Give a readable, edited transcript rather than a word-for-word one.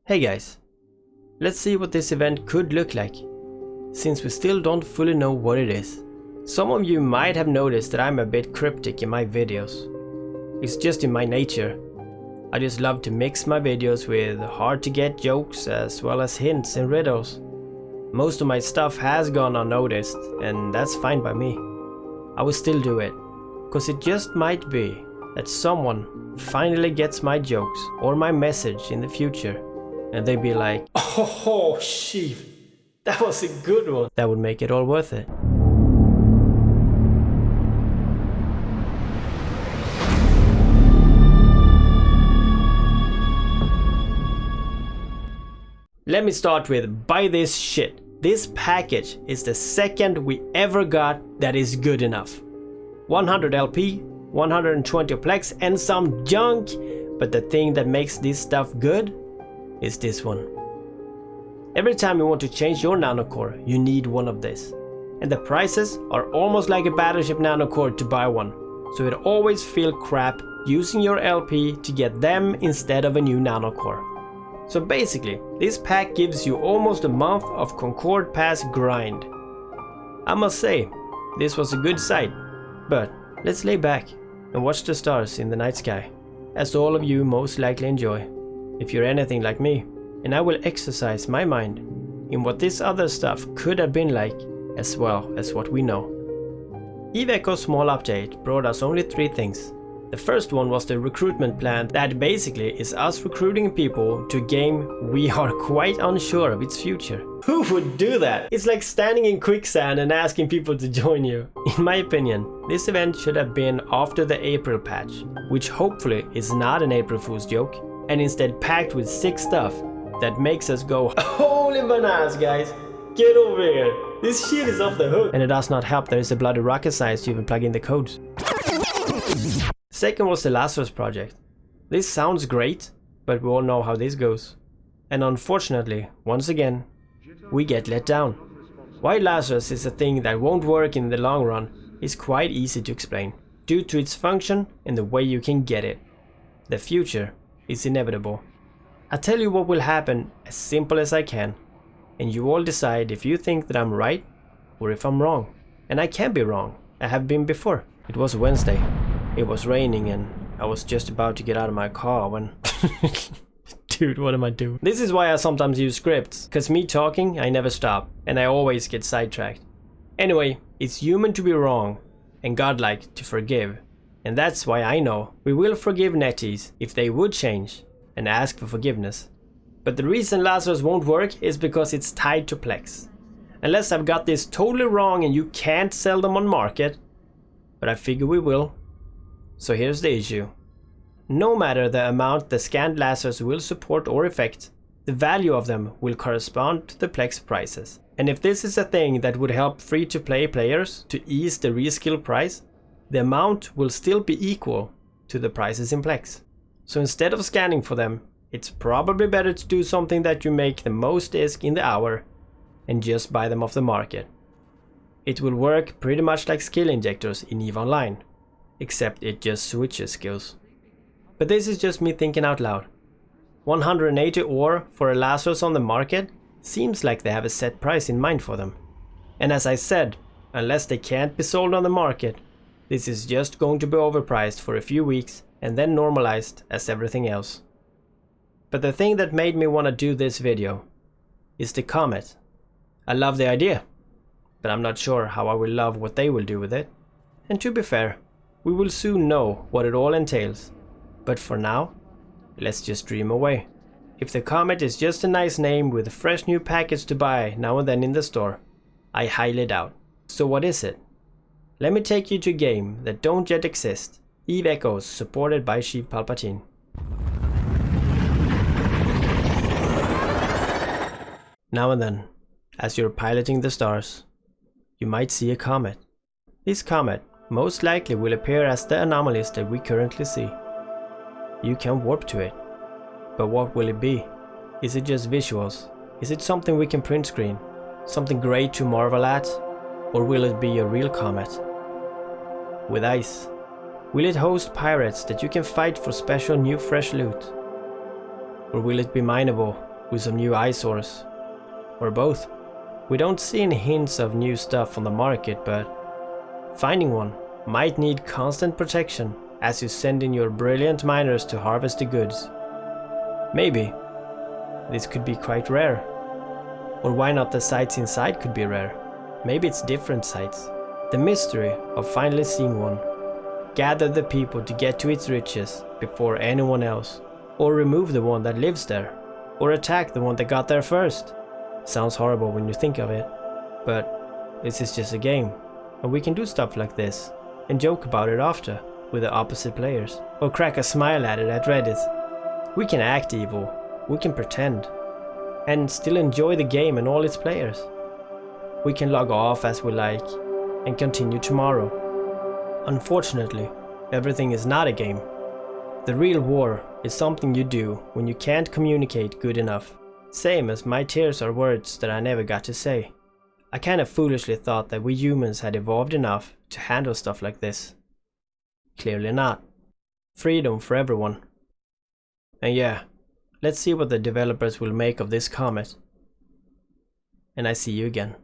Hey guys, let's see what this event could look like, since we still don't fully know what it is. Some of you might have noticed that I'm a bit cryptic in my videos. It's just in my nature. I just love to mix my videos with hard to get jokes as well as hints and riddles. Most of my stuff has gone unnoticed, and that's fine by me. I will still do it, cause it just might be that someone finally gets my jokes or my message in the future, and they be like, "Oh, Sheev, that was a good one." That would make it all worth it. Let me start with buy this shit. This package is the second we ever got that is good enough. 100 LP, 120 plex and some junk, but the thing that makes this stuff good is this one. Every time you want to change your nanocore, you need one of this. And the prices are almost like a battleship nanocore to buy one. So it always feels crap using your LP to get them instead of a new nanocore. So basically, this pack gives you almost a month of Concord Pass grind. I must say, this was a good sight, but let's lay back and watch the stars in the night sky, as all of you most likely enjoy, if you're anything like me, and I will exercise my mind in what this other stuff could have been like, as well as what we know. Eveco's small update brought us only 3 things. The first one was the recruitment plan that basically is us recruiting people to a game we are quite unsure of its future. Who would do that? It's like standing in quicksand and asking people to join you. In my opinion, this event should have been after the April patch, which hopefully is not an April Fool's joke, and instead packed with sick stuff that makes us go, "Holy bananas, guys! Get over here! This shit is off the hook!" And it does not help there is a bloody rocket science to even plug in the codes. Second was the Lazarus project. This sounds great, but we all know how this goes. And unfortunately, once again, we get let down. Why Lazarus is a thing that won't work in the long run is quite easy to explain, due to its function and the way you can get it. The future is inevitable. I'll tell you what will happen as simple as I can, and you all decide if you think that I'm right or if I'm wrong. And I can be wrong, I have been before. It was Wednesday. It was raining and I was just about to get out of my car when... Dude, what am I doing? This is why I sometimes use scripts, cause me talking, I never stop, and I always get sidetracked. Anyway, it's human to be wrong, and godlike to forgive. And that's why I know we will forgive netties if they would change and ask for forgiveness. But the reason Lazarus won't work is because it's tied to Plex. Unless I've got this totally wrong and you can't sell them on market, but I figure we will. So here's the issue. No matter the amount the scanned Lazarus will support or affect, the value of them will correspond to the Plex prices. And if this is a thing that would help free-to-play players to ease the reskill price, the amount will still be equal to the prices in Plex. So instead of scanning for them, it's probably better to do something that you make the most ISK in the hour and just buy them off the market. It will work pretty much like skill injectors in EVE Online, except it just switches skills. But this is just me thinking out loud. 180 ore for a Lazarus on the market seems like they have a set price in mind for them. And as I said, unless they can't be sold on the market, this is just going to be overpriced for a few weeks and then normalized as everything else. But the thing that made me want to do this video is the Comet. I love the idea, but I'm not sure how I will love what they will do with it. And to be fair, we will soon know what it all entails. But for now, let's just dream away. If the Comet is just a nice name with a fresh new package to buy now and then in the store, I highly doubt. So what is it? Let me take you to a game that don't yet exist. EVE Echoes, supported by Sheev Palpatine. Now and then, as you're piloting the stars, you might see a comet. This comet most likely will appear as the anomalies that we currently see. You can warp to it, but what will it be? Is it just visuals? Is it something we can print screen? Something great to marvel at? Or will it be a real comet? With ice? Will it host pirates that you can fight for special new fresh loot? Or will it be mineable with some new eyesores. Or both. We don't see any hints of new stuff on the market, but finding one might need constant protection as you send in your brilliant miners to harvest the goods. Maybe this could be quite rare. Or why not the sites inside could be rare? Maybe it's different sites. The mystery of finally seeing one. Gather the people to get to its riches before anyone else. Or remove the one that lives there. Or attack the one that got there first. Sounds horrible when you think of it. But this is just a game. And we can do stuff like this. And joke about it after with the opposite players. Or crack a smile at it at Reddit. We can act evil. We can pretend. And still enjoy the game and all its players. We can log off as we like and continue tomorrow. Unfortunately, everything is not a game. The real war is something you do when you can't communicate good enough. Same as my tears are words that I never got to say. I kind of foolishly thought that we humans had evolved enough to handle stuff like this. Clearly not. Freedom for everyone. And yeah, let's see what the developers will make of this Comet. And I see you again.